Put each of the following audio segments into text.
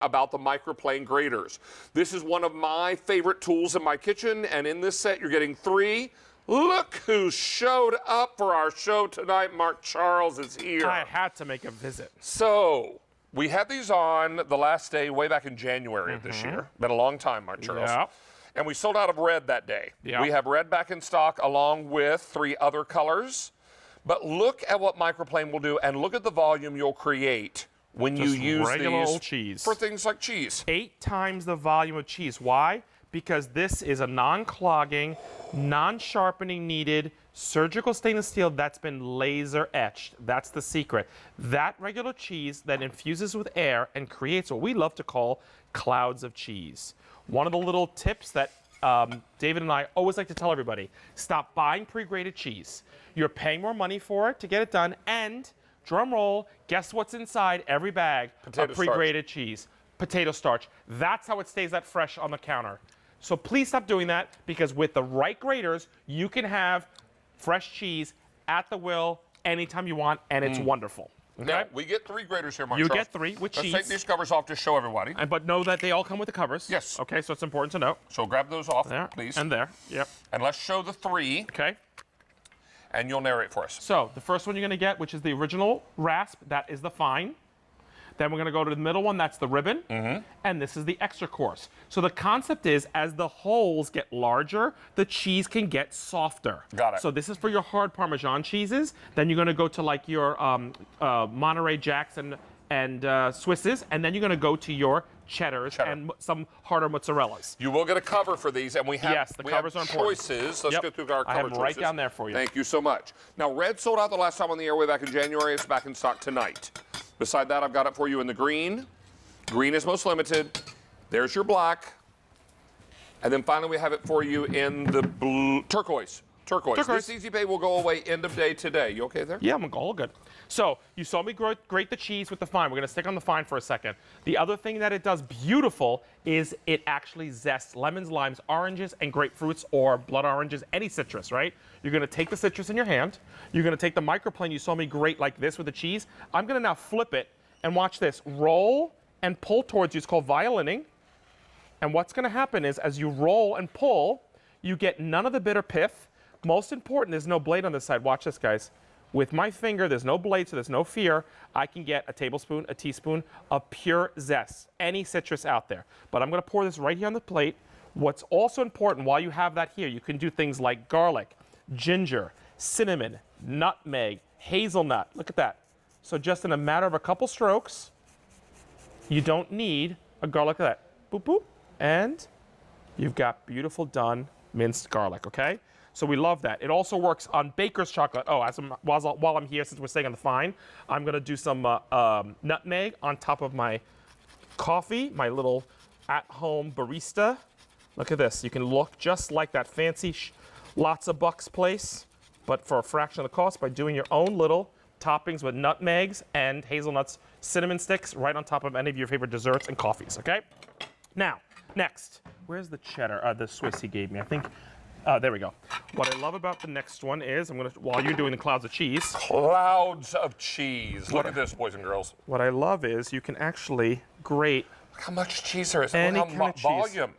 about the Microplane graters. This is one of my favorite tools in my kitchen, and in this set you're getting 3. Look who showed up for our show tonight. Mark Charles is here. I had to make a visit. So, we had these on the last day way back in January of this year. Been a long time, Mark Charles. Yeah. And we sold out of red that day. Yeah. We have red back in stock along with 3 other colors. But look at what Microplane will do, and look at the volume you'll create when you use regular these old cheese for things like cheese. 8 times the volume of cheese. Why? Because this is a non-clogging, non-sharpening needed surgical stainless steel that's been laser etched. That's the secret. That regular cheese that infuses with air and creates what we love to call clouds of cheese. One of the little tips that David and I always like to tell everybody, stop buying pre-grated cheese. You're paying more money for it to get it done, and drum roll, guess what's inside every bag of pre-grated cheese? Potato starch. That's how it stays that fresh on the counter. So please stop doing that, because with the right graters, you can have fresh cheese at the will anytime you want, and it's wonderful. Okay? Now, we get 3 graters here, Mark You Charles. get 3 with cheese. Let's take these covers off to show everybody. But know that they all come with the covers. Yes. Okay, so it's important to know. So grab those off, There, please. and there. Yep. And let's show the 3, Okay. and you'll narrate for us. So the first one you're going to get, which is the original rasp, that is the fine. Then we're going to go to the middle one, that's the ribbon. And this is the extra coarse. So the concept is, as the holes get larger, the cheese can get softer. Got it. So this is for your hard Parmesan cheeses. Then you're going to go to like your Monterey Jacks and Swisses. And then you're going to go to your cheddars and some harder mozzarellas. You will get a cover for these, and we have, Yes, the covers are important. choices. Let's go through our cover I have them right choices. down there for you. Thank you so much. Now, red sold out the last time on the air way back in January. It's back in stock tonight. Beside that, I've got it for you in the green. Green is most limited. There's your black. And then finally, we have it for you in the blue, turquoise. Turquoise. This Easy Pay will go away end of day today. You okay there? Yeah, I'm all good. So you saw me grate the cheese with the fine. We're going to stick on the fine for a second. The other thing that it does beautiful is it actually zests lemons, limes, oranges, and grapefruits, or blood oranges, any citrus, right? You're going to take the citrus in your hand. You're going to take the microplane you saw me grate like this with the cheese. I'm going to now flip it and watch this. Roll and pull towards you. It's called violining. And what's going to happen is, as you roll and pull, you get none of the bitter pith. Most important, there's no blade on this side. Watch this, guys. With my finger, there's no blade, so there's no fear. I can get a tablespoon, a teaspoon of pure zest, any citrus out there. But I'm going to pour this right here on the plate. What's also important, while you have that here, you can do things like garlic, ginger, cinnamon, nutmeg, hazelnut. Look at that. So just in a matter of a couple strokes, you don't need a garlic like that. Boop, boop. And you've got beautiful done minced garlic, okay? So we love that. It also works on baker's chocolate. Oh, while I'm here, since we're staying on the fine, I'm going to do some nutmeg on top of my coffee, my little at-home barista. Look at this. You can look just like that fancy lots of bucks place, but for a fraction of the cost by doing your own little toppings with nutmegs and hazelnuts, cinnamon sticks right on top of any of your favorite desserts and coffees, okay? Now, next, where's the cheddar, the Swiss he gave me? I think... there we go. What I love about the next one is, while you're doing the clouds of cheese. Clouds of cheese. Look at this, boys and girls. What I love is you can actually grate. Look how much cheese there is. Any Look how kind of volume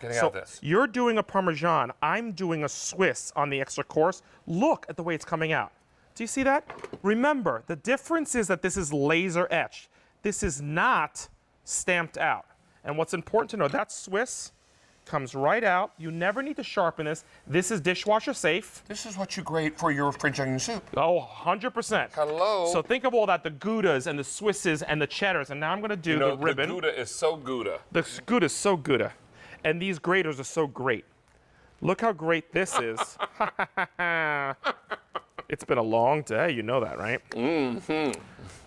getting out of this. You're doing a Parmesan. I'm doing a Swiss on the extra coarse. Look at the way it's coming out. Do you see that? Remember, the difference is that this is laser etched. This is not stamped out. And what's important to know, that Swiss comes right out. You never need to sharpen this. This is dishwasher safe. This is what you grate for your French onion soup. Oh, 100%. Hello. So think of all that, the Goudas and the Swisses and the cheddars. And now I'm going to do the ribbon. The Gouda is so Gouda. The Gouda is so Gouda. And these graters are so great. Look how great this is. It's been a long day. You know that, right? Mm-hmm.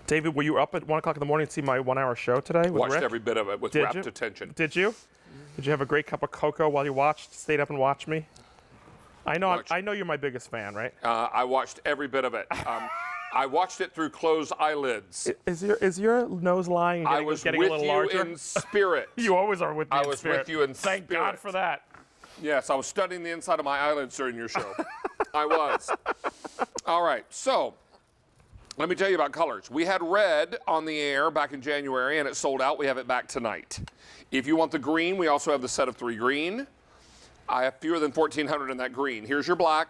David, were you up at 1 o'clock in the morning to see my 1-hour show today with Watched Rick? every bit of it with rapt attention. Did you? Did you have a great cup of cocoa while you watched? Stayed up and watched me? I know you're my biggest fan, right? I watched every bit of it. I watched it through closed eyelids. Is your nose lying and getting a little larger? I was with you in spirit. You always are with me in spirit. I was with you in spirit. Thank God for that. Yes, I was studying the inside of my eyelids during your show. I was. All right, so Let me tell you about colors. We had red on the air back in January, and it sold out. We have it back tonight. If you want the green, we also have the set of 3 green. I have fewer than 1,400 in that green. Here's your black.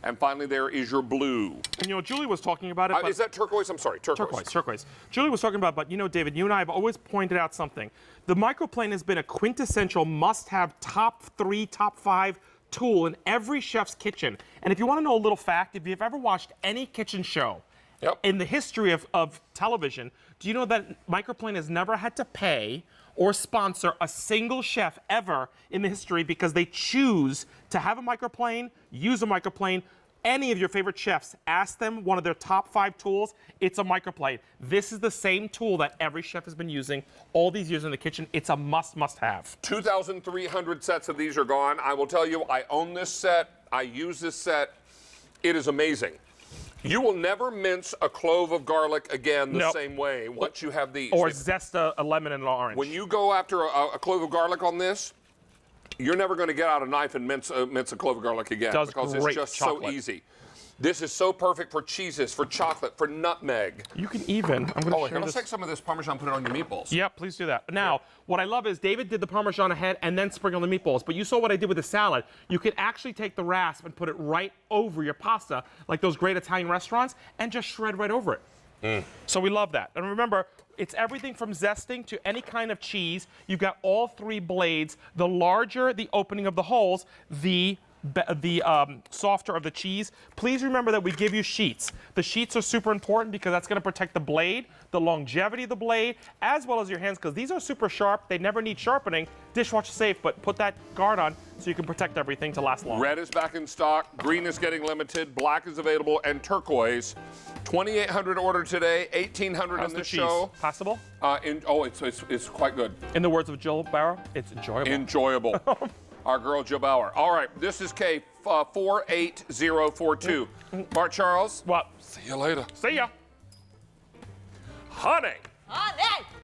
And finally, there is your blue. And you know, Julie was talking about it. Is that turquoise? I'm sorry, turquoise. Turquoise. Julie was talking about, but you know, David, you and I have always pointed out something. The microplane has been a quintessential must-have top 3, top 5 tool in every chef's kitchen. And if you want to know a little fact, if you've ever watched any kitchen show in the history of television, do you know that Microplane has never had to pay or sponsor a single chef ever in the history because they choose to have a microplane, use a microplane. Any of your favorite chefs, ask them one of their top 5 tools, it's a microplane. This is the same tool that every chef has been using all these years in the kitchen. It's a must have. 2,300 sets of these are gone. I will tell you, I own this set. I use this set. It is amazing. You will never mince a clove of garlic again the same way once you have these. Or zest a lemon and an orange. When you go after a clove of garlic on this, you're never going to get out a knife and mince a clove of garlic again because it's just so easy. This is so perfect for cheeses, for chocolate, for nutmeg. You can even, I'm going to share let's take some of this Parmesan, put it on your meatballs. Yeah, please do that. Now, what I love is David did the Parmesan ahead and then sprinkle the meatballs, but you saw what I did with the salad. You could actually take the rasp and put it right over your pasta, like those great Italian restaurants, and just shred right over it. So we love that. And remember, it's everything from zesting to any kind of cheese. You've got all 3 blades. The larger the opening of the holes, the softer of the cheese. Please remember that we give you sheets. The sheets are super important because that's going to protect the blade, the longevity of the blade, as well as your hands, because these are super sharp. They never need sharpening. Dishwasher safe, but put that guard on so you can protect everything to last long. Red is back in stock. Green is getting limited. Black is available, and turquoise. 2,800 ordered today. 1,800 in this show. Possible? It's quite good. In the words of Jill Barrow, it's enjoyable. Enjoyable. Our girl, Jill Bauer. All right, this is K 48042. Bart Charles. What? See you later. See ya. Honey.